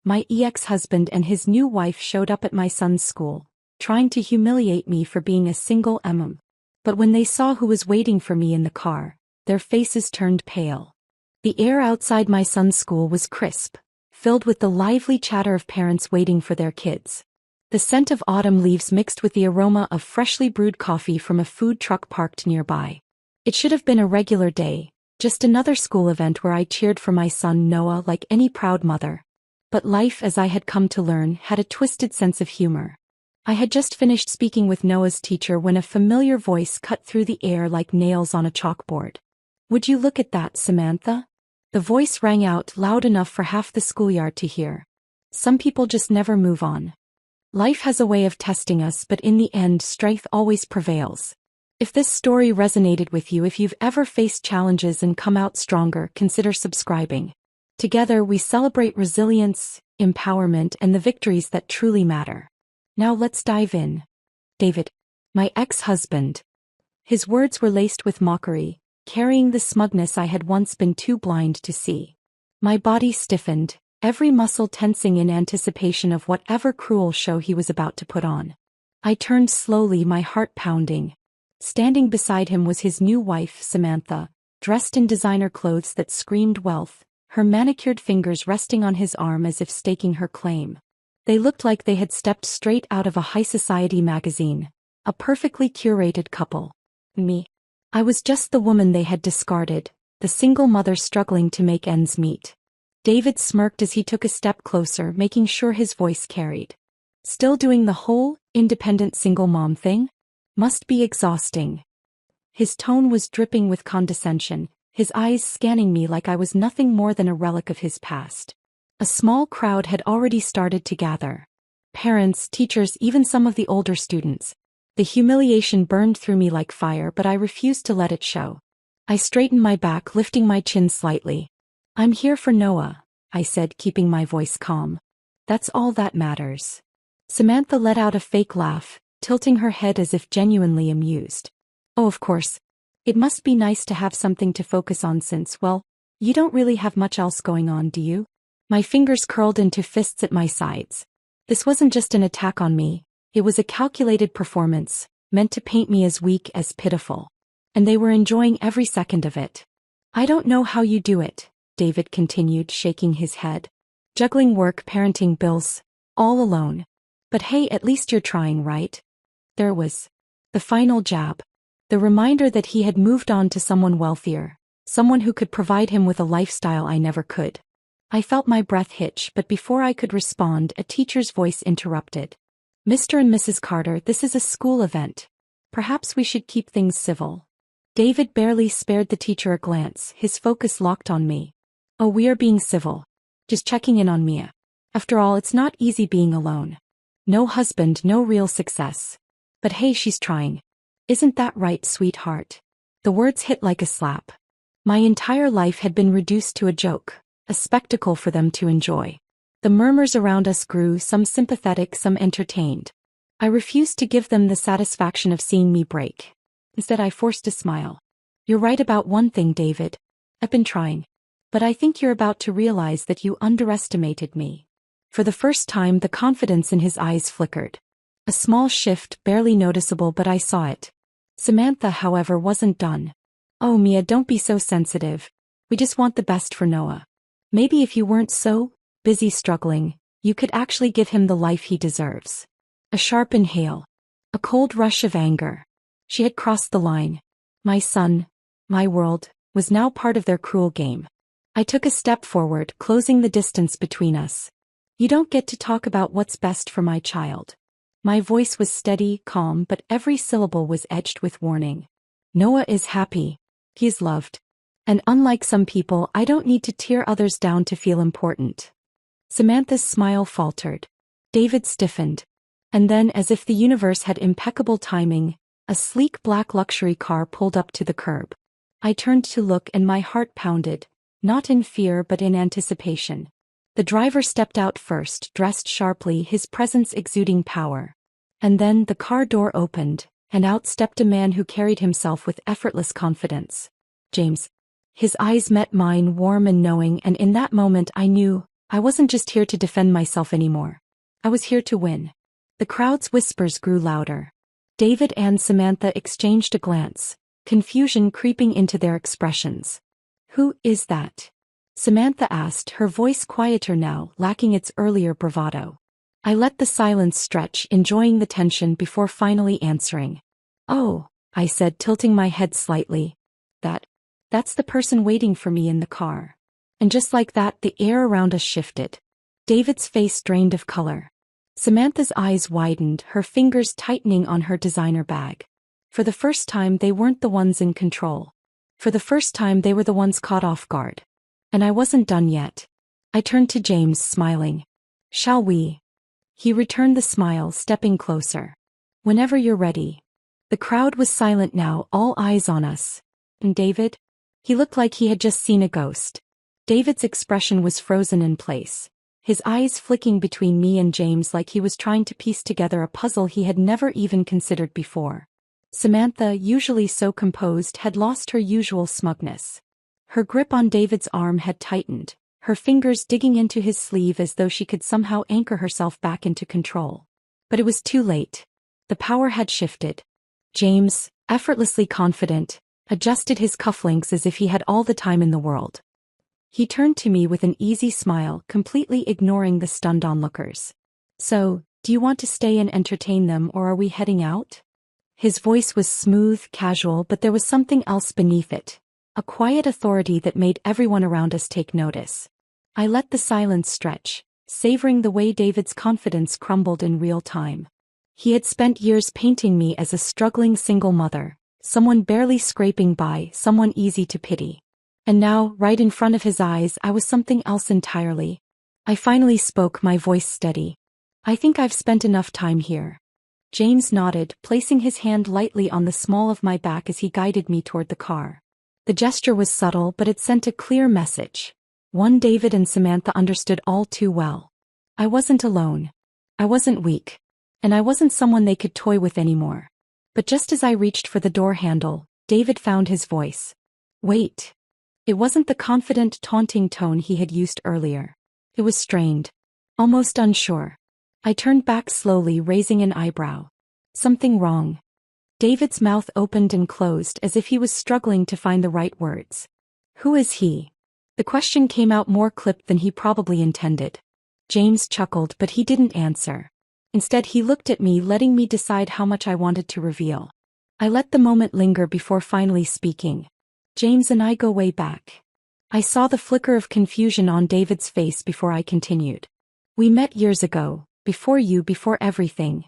My ex-husband and his new wife showed up at my son's school, trying to humiliate me for being a single mom. But when they saw who was waiting for me in the car, their faces turned pale. The air outside my son's school was crisp, filled with the lively chatter of parents waiting for their kids. The scent of autumn leaves mixed with the aroma of freshly brewed coffee from a food truck parked nearby. It should have been a regular day, just another school event where I cheered for my son Noah like any proud mother. But life, as I had come to learn, had a twisted sense of humor. I had just finished speaking with Noah's teacher when a familiar voice cut through the air like nails on a chalkboard. "Would you look at that, Samantha?" The voice rang out loud enough for half the schoolyard to hear. Some people just never move on. Life has a way of testing us, but in the end, strength always prevails. If this story resonated with you, if you've ever faced challenges and come out stronger, consider subscribing. Together we celebrate resilience, empowerment, and the victories that truly matter. Now let's dive in. David, my ex-husband. His words were laced with mockery, carrying the smugness I had once been too blind to see. My body stiffened, every muscle tensing in anticipation of whatever cruel show he was about to put on. I turned slowly, my heart pounding. Standing beside him was his new wife, Samantha, dressed in designer clothes that screamed wealth, her manicured fingers resting on his arm as if staking her claim. They looked like they had stepped straight out of a high society magazine, a perfectly curated couple. Me. I was just the woman they had discarded, the single mother struggling to make ends meet. David smirked as he took a step closer, making sure his voice carried. Still doing the whole, independent single mom thing? Must be exhausting. His tone was dripping with condescension, his eyes scanning me like I was nothing more than a relic of his past. A small crowd had already started to gather. Parents, teachers, even some of the older students. The humiliation burned through me like fire, but I refused to let it show. I straightened my back, lifting my chin slightly. "I'm here for Noah," I said, keeping my voice calm. "That's all that matters." Samantha let out a fake laugh, tilting her head as if genuinely amused. "Oh, of course. It must be nice to have something to focus on since, well, you don't really have much else going on, do you?" My fingers curled into fists at my sides. This wasn't just an attack on me, it was a calculated performance, meant to paint me as weak, as pitiful. And they were enjoying every second of it. "I don't know how you do it," David continued, shaking his head. "Juggling work, parenting, bills, all alone. But hey, at least you're trying, right?" There was the final jab. The reminder that he had moved on to someone wealthier, someone who could provide him with a lifestyle I never could. I felt my breath hitch, but before I could respond, a teacher's voice interrupted. "Mr. and Mrs. Carter, this is a school event. Perhaps we should keep things civil." David barely spared the teacher a glance, his focus locked on me. "Oh, we are being civil. Just checking in on Mia. After all, it's not easy being alone. No husband, no real success. But hey, she's trying. Isn't that right, sweetheart?" The words hit like a slap. My entire life had been reduced to a joke, a spectacle for them to enjoy. The murmurs around us grew, some sympathetic, some entertained. I refused to give them the satisfaction of seeing me break. Instead, I forced a smile. "You're right about one thing, David. I've been trying. But I think you're about to realize that you underestimated me." For the first time, the confidence in his eyes flickered. A small shift, barely noticeable, but I saw it. Samantha, however, wasn't done. "Oh, Mia, don't be so sensitive. We just want the best for Noah. Maybe if you weren't so busy struggling, you could actually give him the life he deserves." A sharp inhale. A cold rush of anger. She had crossed the line. My son, my world, was now part of their cruel game. I took a step forward, closing the distance between us. "You don't get to talk about what's best for my child." My voice was steady, calm, but every syllable was edged with warning. "Noah is happy. He is loved. And unlike some people, I don't need to tear others down to feel important." Samantha's smile faltered. David stiffened. And then, as if the universe had impeccable timing, a sleek black luxury car pulled up to the curb. I turned to look and my heart pounded, not in fear but in anticipation. The driver stepped out first, dressed sharply, his presence exuding power. And then the car door opened, and out stepped a man who carried himself with effortless confidence. James. His eyes met mine, warm and knowing, and in that moment I knew I wasn't just here to defend myself anymore. I was here to win. The crowd's whispers grew louder. David and Samantha exchanged a glance, confusion creeping into their expressions. "Who is that?" Samantha asked, her voice quieter now, lacking its earlier bravado. I let the silence stretch, enjoying the tension before finally answering. "Oh," I said, tilting my head slightly. That's the person waiting for me in the car." And just like that, the air around us shifted. David's face drained of color. Samantha's eyes widened, her fingers tightening on her designer bag. For the first time, they weren't the ones in control. For the first time, they were the ones caught off guard. And I wasn't done yet. I turned to James, smiling. "Shall we?" He returned the smile, stepping closer. "Whenever you're ready." The crowd was silent now, all eyes on us. And David? He looked like he had just seen a ghost. David's expression was frozen in place, his eyes flicking between me and James like he was trying to piece together a puzzle he had never even considered before. Samantha, usually so composed, had lost her usual smugness. Her grip on David's arm had tightened, her fingers digging into his sleeve as though she could somehow anchor herself back into control. But it was too late. The power had shifted. James, effortlessly confident, adjusted his cufflinks as if he had all the time in the world. He turned to me with an easy smile, completely ignoring the stunned onlookers. "So, do you want to stay and entertain them, or are we heading out?" His voice was smooth, casual, but there was something else beneath it. A quiet authority that made everyone around us take notice. I let the silence stretch, savoring the way David's confidence crumbled in real time. He had spent years painting me as a struggling single mother, someone barely scraping by, someone easy to pity. And now, right in front of his eyes, I was something else entirely. I finally spoke, my voice steady. "I think I've spent enough time here." James nodded, placing his hand lightly on the small of my back as he guided me toward the car. The gesture was subtle, but it sent a clear message. One David and Samantha understood all too well. I wasn't alone. I wasn't weak. And I wasn't someone they could toy with anymore. But just as I reached for the door handle, David found his voice. "Wait." It wasn't the confident, taunting tone he had used earlier. It was strained, almost unsure. I turned back slowly, raising an eyebrow. "Something wrong?" David's mouth opened and closed as if he was struggling to find the right words. "Who is he?" The question came out more clipped than he probably intended. James chuckled, but he didn't answer. Instead, he looked at me, letting me decide how much I wanted to reveal. I let the moment linger before finally speaking. "James and I go way back." I saw the flicker of confusion on David's face before I continued. "We met years ago, before everything."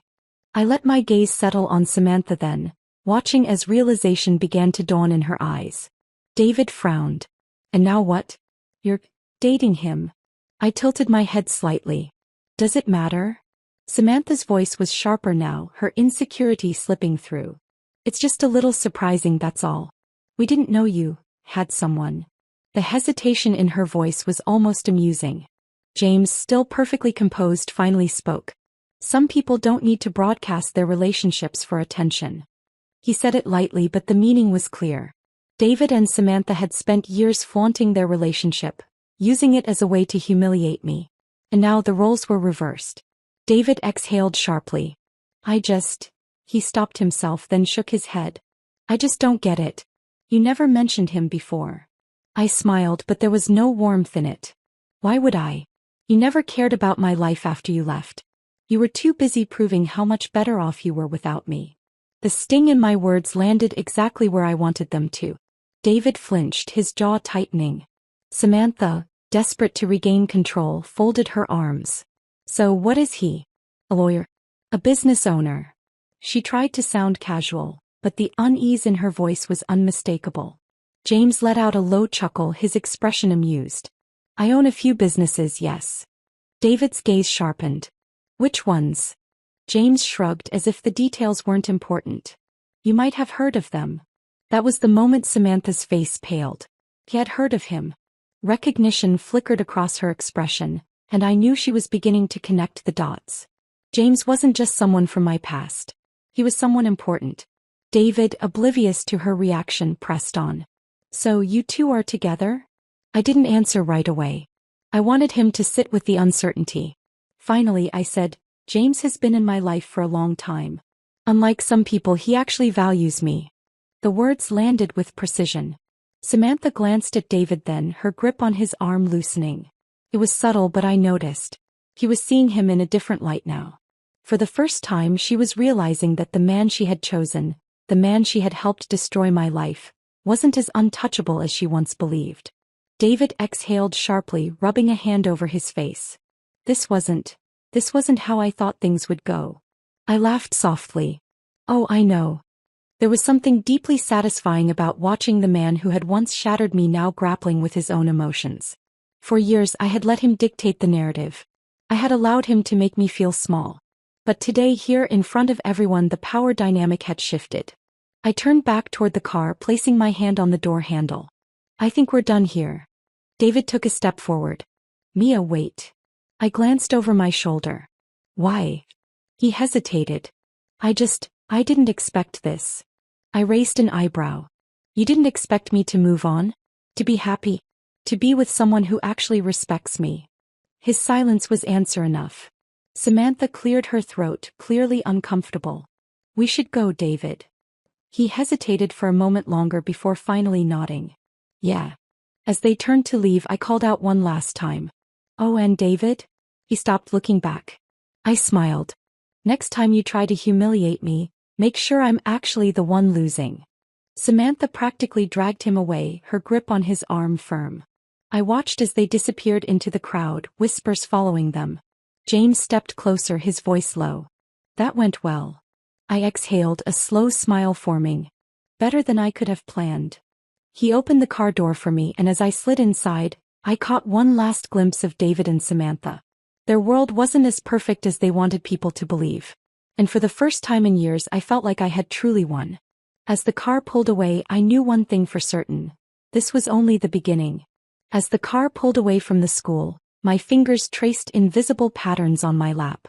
I let my gaze settle on Samantha then, watching as realization began to dawn in her eyes. David frowned. "And now what? You're dating him?" I tilted my head slightly. "Does it matter?" Samantha's voice was sharper now, her insecurity slipping through. "It's just a little surprising, that's all. We didn't know you had someone." The hesitation in her voice was almost amusing. James, still perfectly composed, finally spoke. "Some people don't need to broadcast their relationships for attention." He said it lightly, but the meaning was clear. David and Samantha had spent years flaunting their relationship, using it as a way to humiliate me. And now the roles were reversed. David exhaled sharply. He stopped himself, then shook his head. "I just don't get it. You never mentioned him before." I smiled, but there was no warmth in it. "Why would I? You never cared about my life after you left. You were too busy proving how much better off you were without me." The sting in my words landed exactly where I wanted them to. David flinched, his jaw tightening. Samantha, desperate to regain control, folded her arms. "So what is he? A lawyer? A business owner?" She tried to sound casual, but the unease in her voice was unmistakable. James let out a low chuckle, his expression amused. "I own a few businesses, yes." David's gaze sharpened. "Which ones?" James shrugged as if the details weren't important. "You might have heard of them." That was the moment Samantha's face paled. He had heard of him. Recognition flickered across her expression, and I knew she was beginning to connect the dots. James wasn't just someone from my past. He was someone important. David, oblivious to her reaction, pressed on. "So you two are together?" I didn't answer right away. I wanted him to sit with the uncertainty. Finally, I said, James has been in my life for a long time. Unlike some people, he actually values me. The words landed with precision. Samantha glanced at David then, her grip on his arm loosening. It was subtle, but I noticed. He was seeing him in a different light now. For the first time, she was realizing that the man she had chosen, the man she had helped destroy my life, wasn't as untouchable as she once believed. David exhaled sharply, rubbing a hand over his face. This wasn't how I thought things would go. I laughed softly. Oh, I know. There was something deeply satisfying about watching the man who had once shattered me now grappling with his own emotions. For years I had let him dictate the narrative. I had allowed him to make me feel small. But today, here in front of everyone, the power dynamic had shifted. I turned back toward the car, placing my hand on the door handle. I think we're done here. David took a step forward. Mia, wait. I glanced over my shoulder. Why? He hesitated. I didn't expect this. I raised an eyebrow. You didn't expect me to move on? To be happy? To be with someone who actually respects me? His silence was answer enough. Samantha cleared her throat, clearly uncomfortable. We should go, David. He hesitated for a moment longer before finally nodding. Yeah. As they turned to leave, I called out one last time. Oh, and David? He stopped, looking back. I smiled. Next time you try to humiliate me, make sure I'm actually the one losing. Samantha practically dragged him away, her grip on his arm firm. I watched as they disappeared into the crowd, whispers following them. James stepped closer, his voice low. That went well. I exhaled, a slow smile forming. Better than I could have planned. He opened the car door for me, and as I slid inside, I caught one last glimpse of David and Samantha. Their world wasn't as perfect as they wanted people to believe. And for the first time in years, I felt like I had truly won. As the car pulled away, I knew one thing for certain. This was only the beginning. As the car pulled away from the school, my fingers traced invisible patterns on my lap.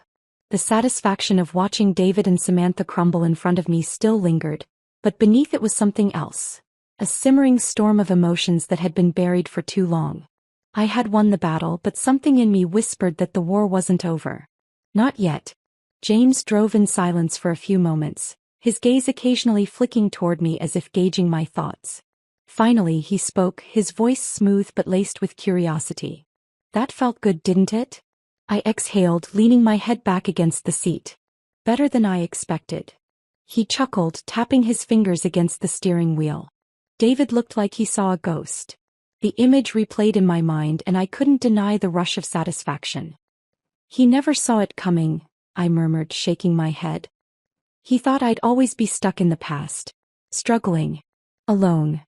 The satisfaction of watching David and Samantha crumble in front of me still lingered, but beneath it was something else. A simmering storm of emotions that had been buried for too long. I had won the battle, but something in me whispered that the war wasn't over. Not yet. James drove in silence for a few moments, his gaze occasionally flicking toward me as if gauging my thoughts. Finally he spoke, his voice smooth but laced with curiosity. That felt good, didn't it? I exhaled, leaning my head back against the seat. Better than I expected. He chuckled, tapping his fingers against the steering wheel. David looked like he saw a ghost. The image replayed in my mind, and I couldn't deny the rush of satisfaction. He never saw it coming, I murmured, shaking my head. He thought I'd always be stuck in the past. Struggling. Alone.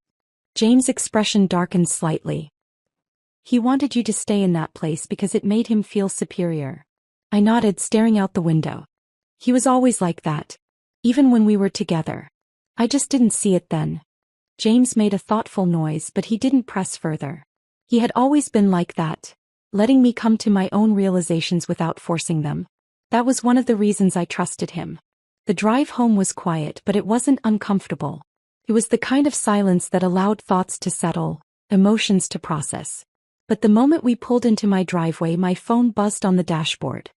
James' expression darkened slightly. He wanted you to stay in that place because it made him feel superior. I nodded, staring out the window. He was always like that. Even when we were together. I just didn't see it then. James made a thoughtful noise, but he didn't press further. He had always been like that, letting me come to my own realizations without forcing them. That was one of the reasons I trusted him. The drive home was quiet, but it wasn't uncomfortable. It was the kind of silence that allowed thoughts to settle, emotions to process. But the moment we pulled into my driveway, my phone buzzed on the dashboard.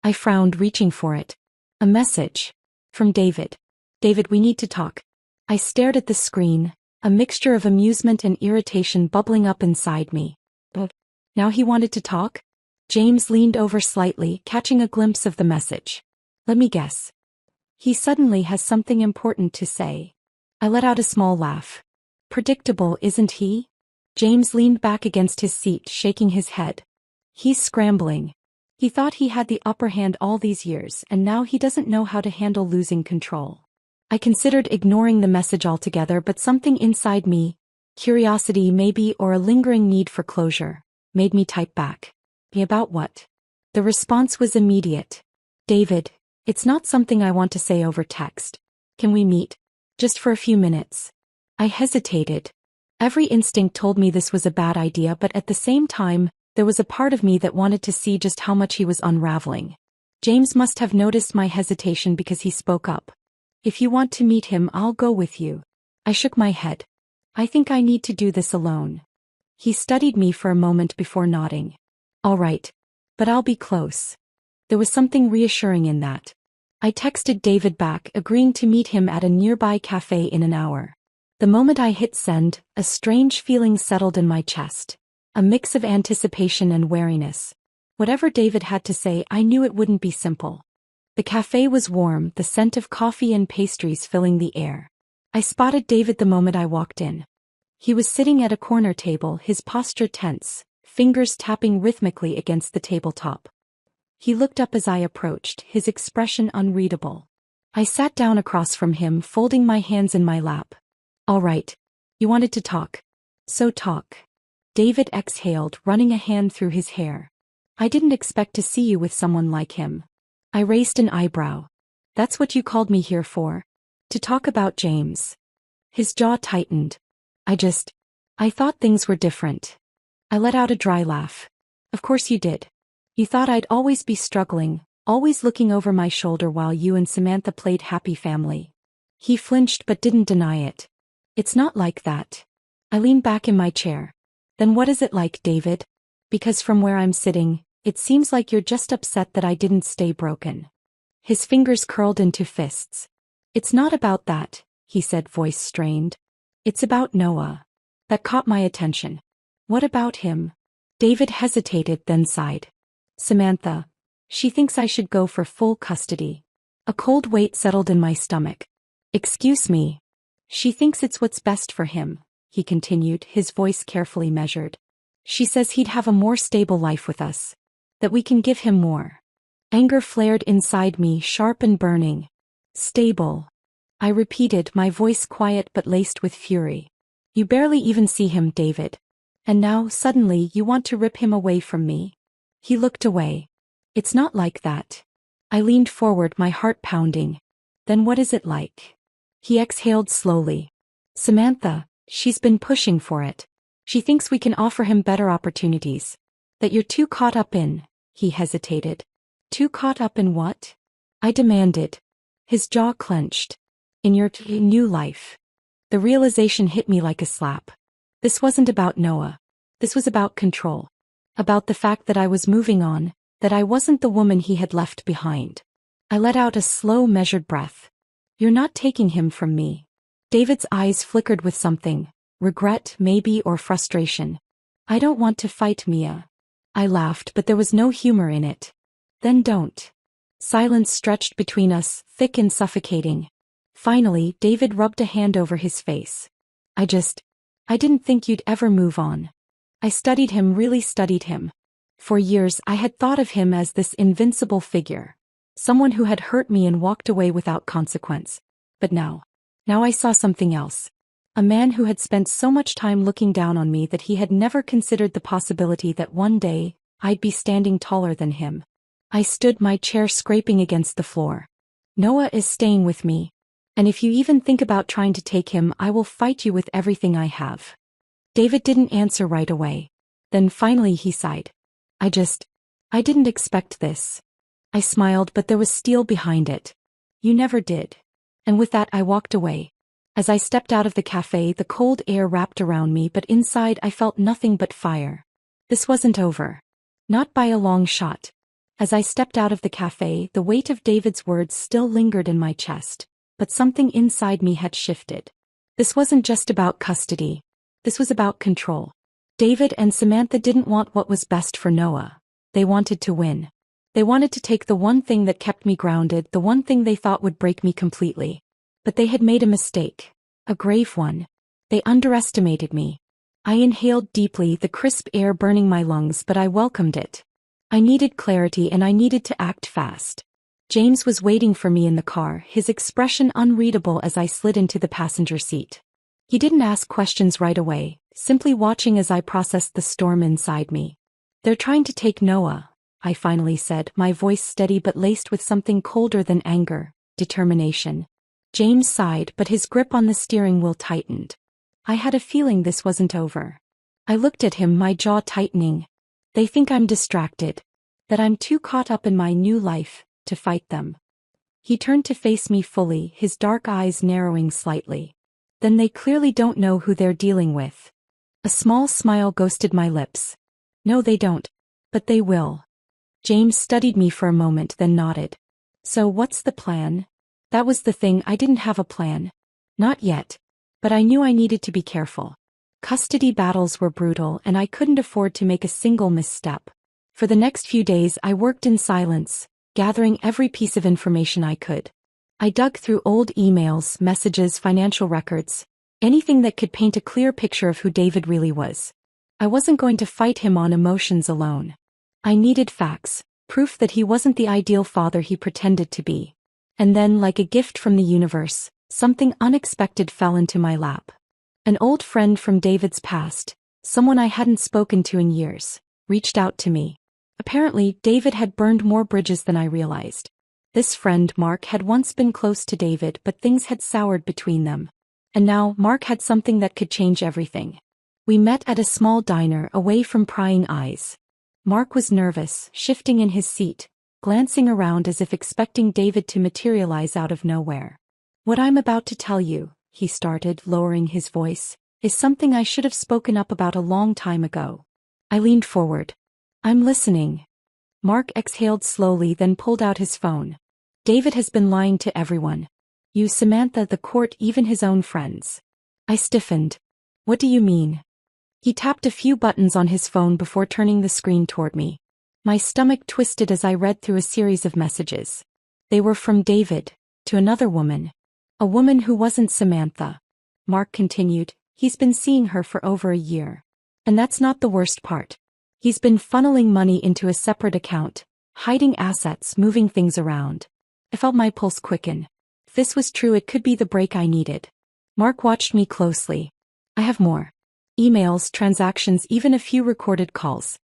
I frowned, reaching for it. A message. From David. David, we need to talk. I stared at the screen, a mixture of amusement and irritation bubbling up inside me. Now he wanted to talk? James leaned over slightly, catching a glimpse of the message. Let me guess. He suddenly has something important to say. I let out a small laugh. Predictable, isn't he? James leaned back against his seat, shaking his head. He's scrambling. He thought he had the upper hand all these years, and now he doesn't know how to handle losing control. I considered ignoring the message altogether, but something inside me, curiosity maybe or a lingering need for closure, made me type back. About what? The response was immediate. David, it's not something I want to say over text. Can we meet? Just for a few minutes. I hesitated. Every instinct told me this was a bad idea, but at the same time, there was a part of me that wanted to see just how much he was unraveling. James must have noticed my hesitation because he spoke up. If you want to meet him, I'll go with you. I shook my head. I think I need to do this alone. He studied me for a moment before nodding. All right. But I'll be close. There was something reassuring in that. I texted David back, agreeing to meet him at a nearby cafe in an hour. The moment I hit send, a strange feeling settled in my chest. A mix of anticipation and wariness. Whatever David had to say, I knew it wouldn't be simple. The cafe was warm, the scent of coffee and pastries filling the air. I spotted David the moment I walked in. He was sitting at a corner table, his posture tense, fingers tapping rhythmically against the tabletop. He looked up as I approached, his expression unreadable. I sat down across from him, folding my hands in my lap. All right. You wanted to talk. So talk. David exhaled, running a hand through his hair. I didn't expect to see you with someone like him. I raised an eyebrow. That's what you called me here for? To talk about James. His jaw tightened. I thought things were different. I let out a dry laugh. Of course you did. You thought I'd always be struggling, always looking over my shoulder while you and Samantha played happy family. He flinched but didn't deny it. It's not like that. I leaned back in my chair. Then what is it like, David? Because from where I'm sitting, it seems like you're just upset that I didn't stay broken. His fingers curled into fists. It's not about that, he said, voice strained. It's about Noah. That caught my attention. What about him? David hesitated, then sighed. Samantha. She thinks I should go for full custody. A cold weight settled in my stomach. Excuse me. She thinks it's what's best for him, he continued, his voice carefully measured. She says he'd have a more stable life with us. That we can give him more. Anger flared inside me, sharp and burning. Stable. I repeated, my voice quiet but laced with fury. You barely even see him, David. And now, suddenly, you want to rip him away from me? He looked away. It's not like that. I leaned forward, my heart pounding. Then what is it like? He exhaled slowly. Samantha, she's been pushing for it. She thinks we can offer him better opportunities. That you're too caught up in, he hesitated. Too caught up in what? I demanded. His jaw clenched. In your new life. The realization hit me like a slap. This wasn't about Noah. This was about control. About the fact that I was moving on, that I wasn't the woman he had left behind. I let out a slow, measured breath. You're not taking him from me. David's eyes flickered with something, regret maybe or frustration. I don't want to fight, Mia. I laughed, but there was no humor in it. Then don't. Silence stretched between us, thick and suffocating. Finally, David rubbed a hand over his face. I didn't think you'd ever move on. I studied him, really studied him. For years I had thought of him as this invincible figure. Someone who had hurt me and walked away without consequence. But now I saw something else. A man who had spent so much time looking down on me that he had never considered the possibility that one day, I'd be standing taller than him. I stood, my chair scraping against the floor. Noah is staying with me. And if you even think about trying to take him, I will fight you with everything I have. David didn't answer right away. Then finally he sighed. I didn't expect this. I smiled, but there was steel behind it. You never did. And with that I walked away. As I stepped out of the cafe, the cold air wrapped around me, but inside I felt nothing but fire. This wasn't over. Not by a long shot. As I stepped out of the cafe, the weight of David's words still lingered in my chest, but something inside me had shifted. This wasn't just about custody. This was about control. David and Samantha didn't want what was best for Noah. They wanted to win. They wanted to take the one thing that kept me grounded, the one thing they thought would break me completely. But they had made a mistake. A grave one. They underestimated me. I inhaled deeply, the crisp air burning my lungs, but I welcomed it. I needed clarity and I needed to act fast. James was waiting for me in the car, his expression unreadable as I slid into the passenger seat. He didn't ask questions right away, simply watching as I processed the storm inside me. They're trying to take Noah, I finally said, my voice steady but laced with something colder than anger, determination. James sighed, but his grip on the steering wheel tightened. I had a feeling this wasn't over. I looked at him, my jaw tightening. They think I'm distracted. That I'm too caught up in my new life to fight them. He turned to face me fully, his dark eyes narrowing slightly. Then they clearly don't know who they're dealing with. A small smile ghosted my lips. No, they don't. But they will. James studied me for a moment then nodded. So what's the plan? That was the thing, I didn't have a plan. Not yet. But I knew I needed to be careful. Custody battles were brutal and I couldn't afford to make a single misstep. For the next few days I worked in silence, gathering every piece of information I could. I dug through old emails, messages, financial records, anything that could paint a clear picture of who David really was. I wasn't going to fight him on emotions alone. I needed facts, proof that he wasn't the ideal father he pretended to be. And then, like a gift from the universe, something unexpected fell into my lap. An old friend from David's past, someone I hadn't spoken to in years, reached out to me. Apparently, David had burned more bridges than I realized. This friend, Mark, had once been close to David, but things had soured between them. And now, Mark had something that could change everything. We met at a small diner away from prying eyes. Mark was nervous, shifting in his seat, glancing around as if expecting David to materialize out of nowhere. What I'm about to tell you, he started, lowering his voice, is something I should have spoken up about a long time ago. I leaned forward. I'm listening. Mark exhaled slowly, then pulled out his phone. David has been lying to everyone. You, Samantha, the court, even his own friends. I stiffened. What do you mean? He tapped a few buttons on his phone before turning the screen toward me. My stomach twisted as I read through a series of messages. They were from David, to another woman. A woman who wasn't Samantha. Mark continued, he's been seeing her for over a year. And that's not the worst part. He's been funneling money into a separate account, hiding assets, moving things around. I felt my pulse quicken. If this was true, it could be the break I needed. Mark watched me closely. I have more. Emails, transactions, even a few recorded calls.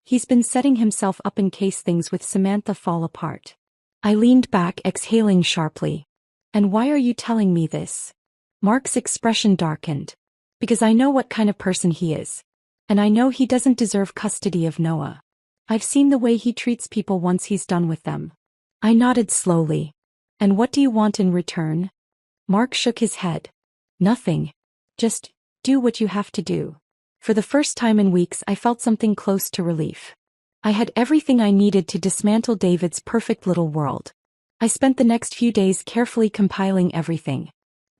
He's been setting himself up in case things with Samantha fall apart. I leaned back, exhaling sharply. And why are you telling me this? Mark's expression darkened. Because I know what kind of person he is. And I know he doesn't deserve custody of Noah. I've seen the way he treats people once he's done with them. I nodded slowly. And what do you want in return? Mark shook his head. Nothing. Just do what you have to do. For the first time in weeks, I felt something close to relief. I had everything I needed to dismantle David's perfect little world. I spent the next few days carefully compiling everything.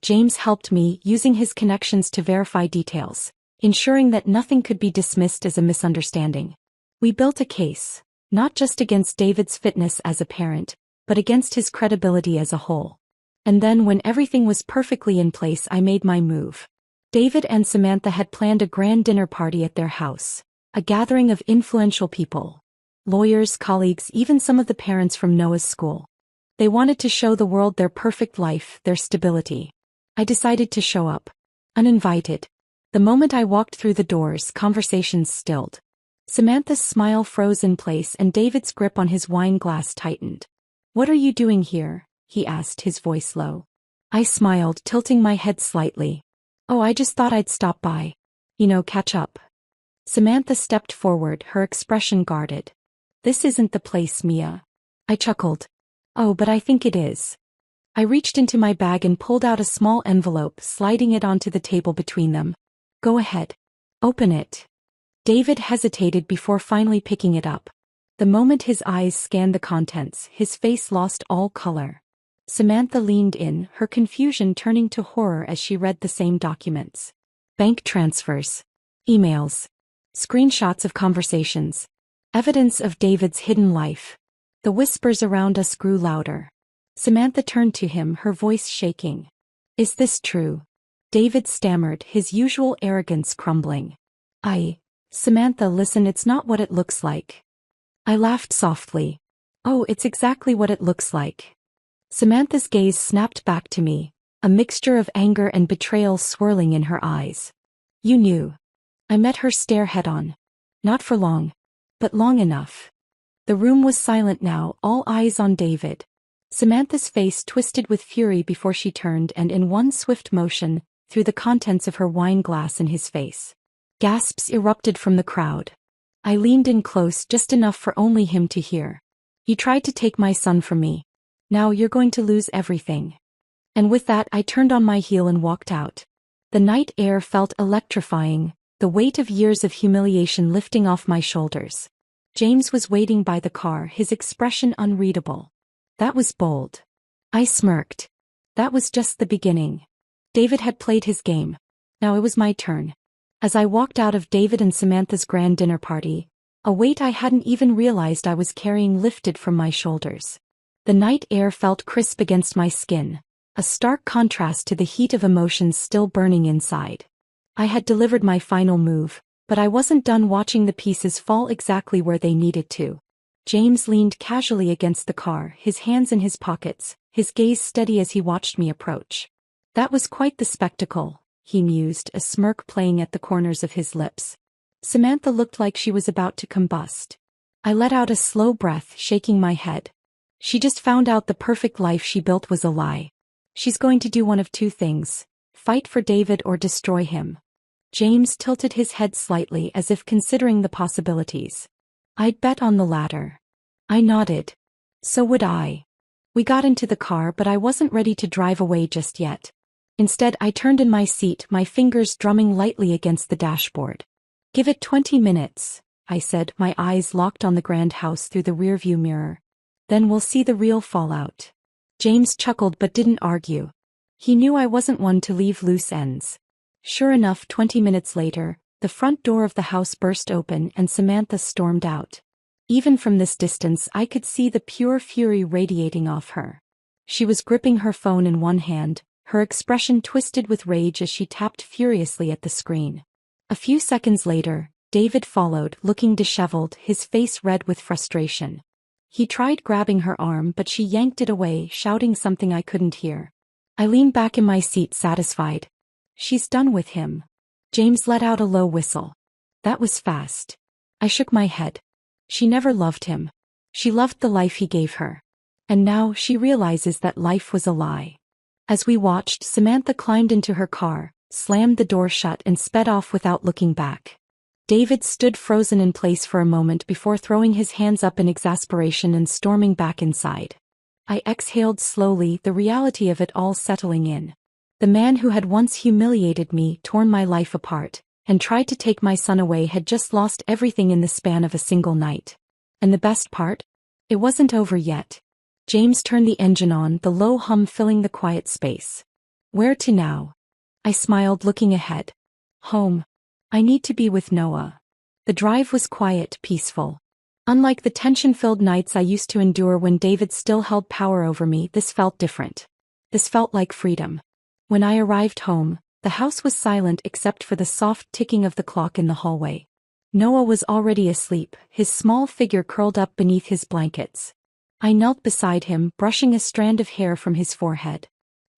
James helped me, using his connections to verify details, ensuring that nothing could be dismissed as a misunderstanding. We built a case, not just against David's fitness as a parent, but against his credibility as a whole. And then when everything was perfectly in place, I made my move. David and Samantha had planned a grand dinner party at their house, a gathering of influential people. Lawyers, colleagues, even some of the parents from Noah's school. They wanted to show the world their perfect life, their stability. I decided to show up. Uninvited. The moment I walked through the doors, conversations stilled. Samantha's smile froze in place and David's grip on his wine glass tightened. What are you doing here? He asked, his voice low. I smiled, tilting my head slightly. Oh, I just thought I'd stop by. Catch up. Samantha stepped forward, her expression guarded. This isn't the place, Mia. I chuckled. Oh, but I think it is. I reached into my bag and pulled out a small envelope, sliding it onto the table between them. Go ahead. Open it. David hesitated before finally picking it up. The moment his eyes scanned the contents, his face lost all color. Samantha leaned in, her confusion turning to horror as she read the same documents. Bank transfers. Emails. Screenshots of conversations. Evidence of David's hidden life. The whispers around us grew louder. Samantha turned to him, her voice shaking. Is this true? David stammered, his usual arrogance crumbling. Samantha, listen, it's not what it looks like. I laughed softly. Oh, it's exactly what it looks like. Samantha's gaze snapped back to me, a mixture of anger and betrayal swirling in her eyes. You knew. I met her stare head-on. Not for long. But long enough. The room was silent now, all eyes on David. Samantha's face twisted with fury before she turned and in one swift motion, threw the contents of her wine glass in his face. Gasps erupted from the crowd. I leaned in close, just enough for only him to hear. You tried to take my son from me. Now you're going to lose everything. And with that, I turned on my heel and walked out. The night air felt electrifying, the weight of years of humiliation lifting off my shoulders. James was waiting by the car, his expression unreadable. That was bold. I smirked. That was just the beginning. David had played his game. Now it was my turn. As I walked out of David and Samantha's grand dinner party, a weight I hadn't even realized I was carrying lifted from my shoulders. The night air felt crisp against my skin, a stark contrast to the heat of emotions still burning inside. I had delivered my final move, but I wasn't done watching the pieces fall exactly where they needed to. James leaned casually against the car, his hands in his pockets, his gaze steady as he watched me approach. That was quite the spectacle, he mused, a smirk playing at the corners of his lips. Samantha looked like she was about to combust. I let out a slow breath, shaking my head. She just found out the perfect life she built was a lie. She's going to do one of two things: fight for David or destroy him. James tilted his head slightly as if considering the possibilities. I'd bet on the latter. I nodded. So would I. We got into the car, but I wasn't ready to drive away just yet. Instead, I turned in my seat, my fingers drumming lightly against the dashboard. Give it 20 minutes, I said, my eyes locked on the grand house through the rearview mirror. Then we'll see the real fallout. James chuckled but didn't argue. He knew I wasn't one to leave loose ends. Sure enough, 20 minutes later, the front door of the house burst open and Samantha stormed out. Even from this distance, I could see the pure fury radiating off her. She was gripping her phone in one hand, her expression twisted with rage as she tapped furiously at the screen. A few seconds later, David followed, looking disheveled, his face red with frustration. He tried grabbing her arm, but she yanked it away, shouting something I couldn't hear. I leaned back in my seat, satisfied. She's done with him. James let out a low whistle. That was fast. I shook my head. She never loved him. She loved the life he gave her. And now she realizes that life was a lie. As we watched, Samantha climbed into her car, slammed the door shut and sped off without looking back. David stood frozen in place for a moment before throwing his hands up in exasperation and storming back inside. I exhaled slowly, the reality of it all settling in. The man who had once humiliated me, torn my life apart, and tried to take my son away had just lost everything in the span of a single night. And the best part? It wasn't over yet. James turned the engine on, the low hum filling the quiet space. Where to now? I smiled, looking ahead. Home. I need to be with Noah. The drive was quiet, peaceful. Unlike the tension-filled nights I used to endure when David still held power over me, this felt different. This felt like freedom. When I arrived home, the house was silent except for the soft ticking of the clock in the hallway. Noah was already asleep, his small figure curled up beneath his blankets. I knelt beside him, brushing a strand of hair from his forehead.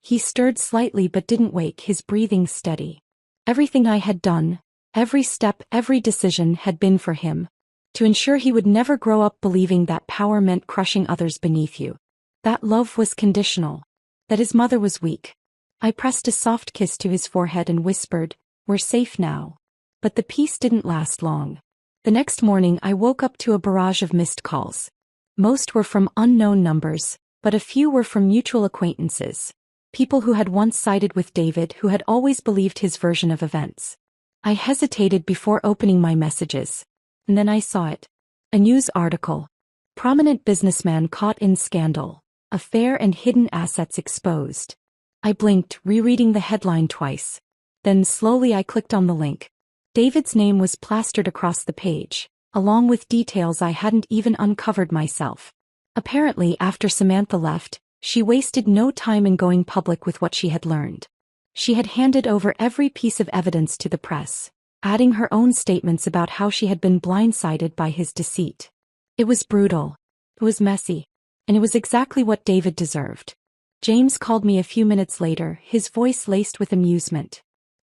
He stirred slightly but didn't wake, his breathing steady. Everything I had done, every step, every decision had been for him. To ensure he would never grow up believing that power meant crushing others beneath you. That love was conditional. That his mother was weak. I pressed a soft kiss to his forehead and whispered, "We're safe now." But the peace didn't last long. The next morning I woke up to a barrage of missed calls. Most were from unknown numbers, but a few were from mutual acquaintances. People who had once sided with David, who had always believed his version of events. I hesitated before opening my messages. And then I saw it. A news article. Prominent businessman caught in scandal. Affair and hidden assets exposed. I blinked, rereading the headline twice. Then slowly I clicked on the link. David's name was plastered across the page, along with details I hadn't even uncovered myself. Apparently, after Samantha left, she wasted no time in going public with what she had learned. She had handed over every piece of evidence to the press, adding her own statements about how she had been blindsided by his deceit. It was brutal. It was messy. And it was exactly what David deserved. James called me a few minutes later, his voice laced with amusement.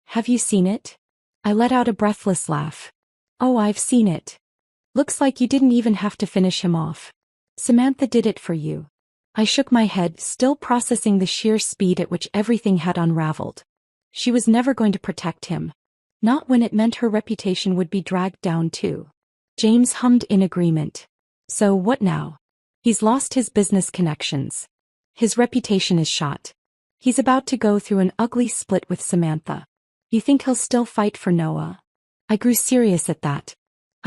"Have you seen it?" I let out a breathless laugh. "Oh, I've seen it. Looks like you didn't even have to finish him off. Samantha did it for you." I shook my head, still processing the sheer speed at which everything had unraveled. She was never going to protect him. Not when it meant her reputation would be dragged down too. James hummed in agreement. "So what now?" "He's lost his business connections. His reputation is shot. He's about to go through an ugly split with Samantha. You think he'll still fight for Noah?" I grew serious at that.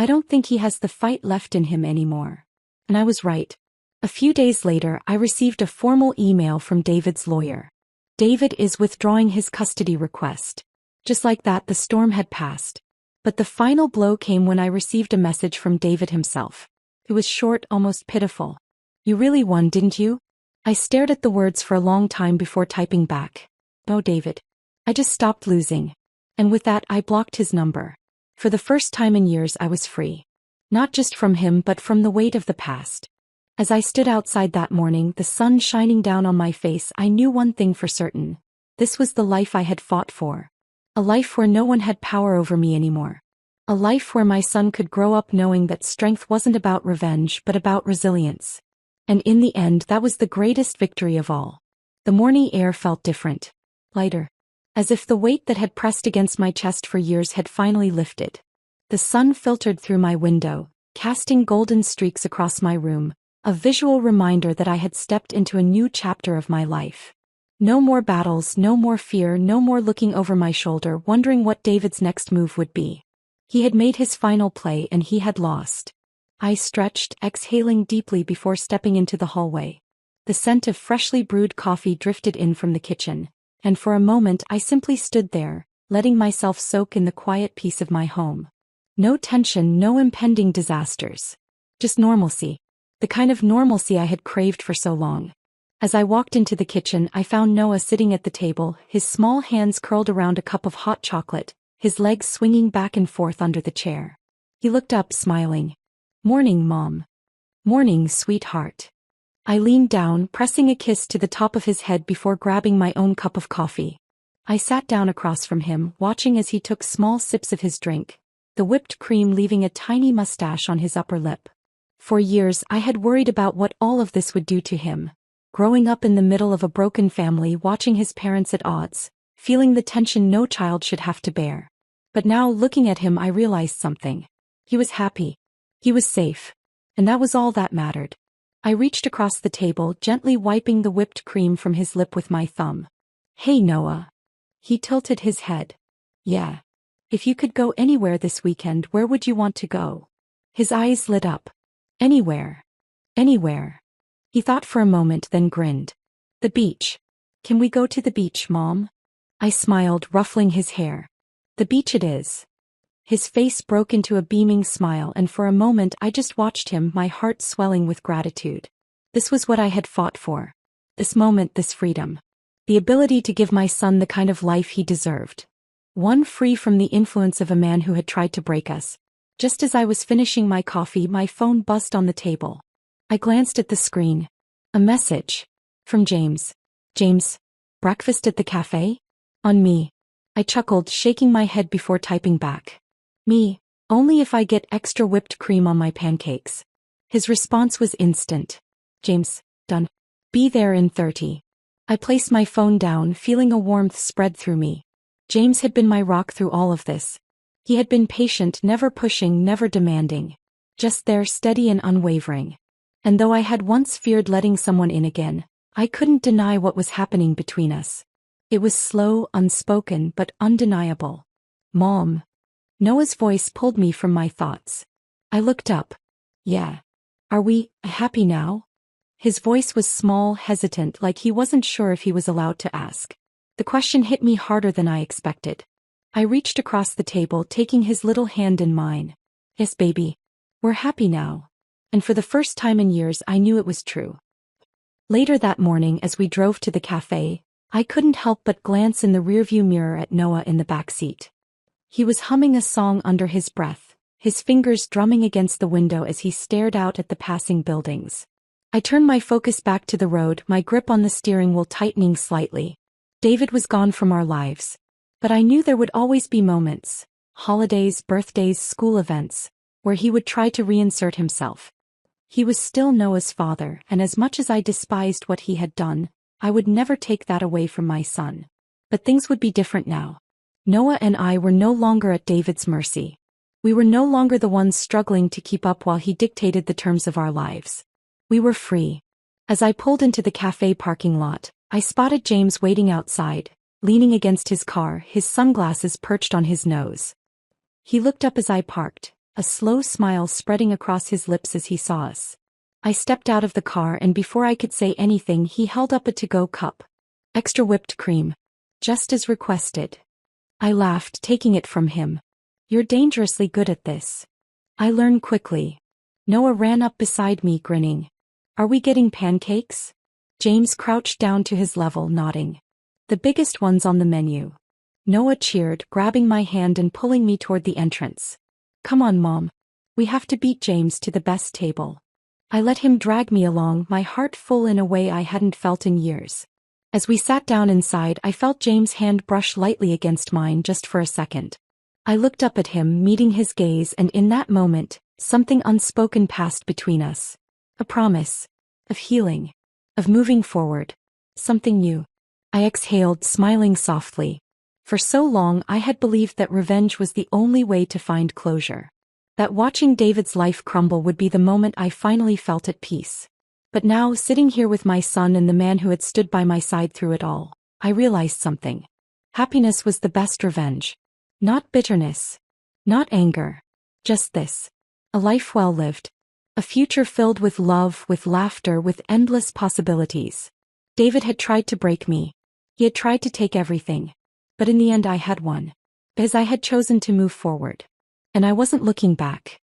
I don't think he has the fight left in him anymore. And I was right. A few days later, I received a formal email from David's lawyer. David is withdrawing his custody request. Just like that, the storm had passed. But the final blow came when I received a message from David himself. It was short, almost pitiful. "You really won, didn't you?" I stared at the words for a long time before typing back. "No, David. I just stopped losing." And with that, I blocked his number. For the first time in years, I was free. Not just from him, but from the weight of the past. As I stood outside that morning, the sun shining down on my face, I knew one thing for certain. This was the life I had fought for. A life where no one had power over me anymore. A life where my son could grow up knowing that strength wasn't about revenge but about resilience. And in the end, that was the greatest victory of all. The morning air felt different. Lighter. As if the weight that had pressed against my chest for years had finally lifted. The sun filtered through my window, casting golden streaks across my room, a visual reminder that I had stepped into a new chapter of my life. No more battles, no more fear, no more looking over my shoulder wondering what David's next move would be. He had made his final play and he had lost. I stretched, exhaling deeply before stepping into the hallway. The scent of freshly brewed coffee drifted in from the kitchen, and for a moment I simply stood there, letting myself soak in the quiet peace of my home. No tension, no impending disasters. Just normalcy. The kind of normalcy I had craved for so long. As I walked into the kitchen, I found Noah sitting at the table, his small hands curled around a cup of hot chocolate, his legs swinging back and forth under the chair. He looked up, smiling. "Morning, Mom." "Morning, sweetheart." I leaned down, pressing a kiss to the top of his head before grabbing my own cup of coffee. I sat down across from him, watching as he took small sips of his drink, the whipped cream leaving a tiny mustache on his upper lip. For years, I had worried about what all of this would do to him. Growing up in the middle of a broken family, watching his parents at odds, feeling the tension no child should have to bear. But now, looking at him, I realized something. He was happy. He was safe. And that was all that mattered. I reached across the table, gently wiping the whipped cream from his lip with my thumb. "Hey, Noah." He tilted his head. "Yeah. If you could go anywhere this weekend, where would you want to go?" His eyes lit up. "Anywhere. Anywhere." He thought for a moment, then grinned. "The beach. Can we go to the beach, Mom?" I smiled, ruffling his hair. "The beach it is." His face broke into a beaming smile, and for a moment I just watched him, my heart swelling with gratitude. This was what I had fought for. This moment, this freedom. The ability to give my son the kind of life he deserved. One free from the influence of a man who had tried to break us. Just as I was finishing my coffee, my phone buzzed on the table. I glanced at the screen. A message. From James. "James, breakfast at the cafe?" "On me." I chuckled, shaking my head before typing back. "Me, only if I get extra whipped cream on my pancakes." His response was instant. "James, done. Be there in 30. I placed my phone down, feeling a warmth spread through me. James had been my rock through all of this. He had been patient, never pushing, never demanding. Just there, steady and unwavering. And though I had once feared letting someone in again, I couldn't deny what was happening between us. It was slow, unspoken, but undeniable. "Mom." Noah's voice pulled me from my thoughts. I looked up. "Yeah. Are we happy now?" His voice was small, hesitant, like he wasn't sure if he was allowed to ask. The question hit me harder than I expected. I reached across the table, taking his little hand in mine. "Yes, baby. We're happy now." And for the first time in years, I knew it was true. Later that morning, as we drove to the cafe, I couldn't help but glance in the rearview mirror at Noah in the back seat. He was humming a song under his breath, his fingers drumming against the window as he stared out at the passing buildings. I turned my focus back to the road, my grip on the steering wheel tightening slightly. David was gone from our lives. But I knew there would always be moments, holidays, birthdays, school events, where he would try to reinsert himself. He was still Noah's father, and as much as I despised what he had done, I would never take that away from my son. But things would be different now. Noah and I were no longer at David's mercy. We were no longer the ones struggling to keep up while he dictated the terms of our lives. We were free. As I pulled into the cafe parking lot, I spotted James waiting outside, leaning against his car, his sunglasses perched on his nose. He looked up as I parked, a slow smile spreading across his lips as he saw us. I stepped out of the car and before I could say anything he held up a to-go cup. Extra whipped cream. Just as requested. I laughed, taking it from him. You're dangerously good at this. I learn quickly. Noah ran up beside me, grinning. Are we getting pancakes? James crouched down to his level, nodding. The biggest ones on the menu. Noah cheered, grabbing my hand and pulling me toward the entrance. Come on, Mom. We have to beat James to the best table. I let him drag me along, my heart full in a way I hadn't felt in years. As we sat down inside, I felt James' hand brush lightly against mine just for a second. I looked up at him, meeting his gaze, and in that moment, something unspoken passed between us. A promise. Of healing. Of moving forward. Something new. I exhaled, smiling softly. For so long I had believed that revenge was the only way to find closure. That watching David's life crumble would be the moment I finally felt at peace. But now, sitting here with my son and the man who had stood by my side through it all, I realized something. Happiness was the best revenge. Not bitterness. Not anger. Just this. A life well lived. A future filled with love, with laughter, with endless possibilities. David had tried to break me. He had tried to take everything. But in the end I had won. Because I had chosen to move forward. And I wasn't looking back.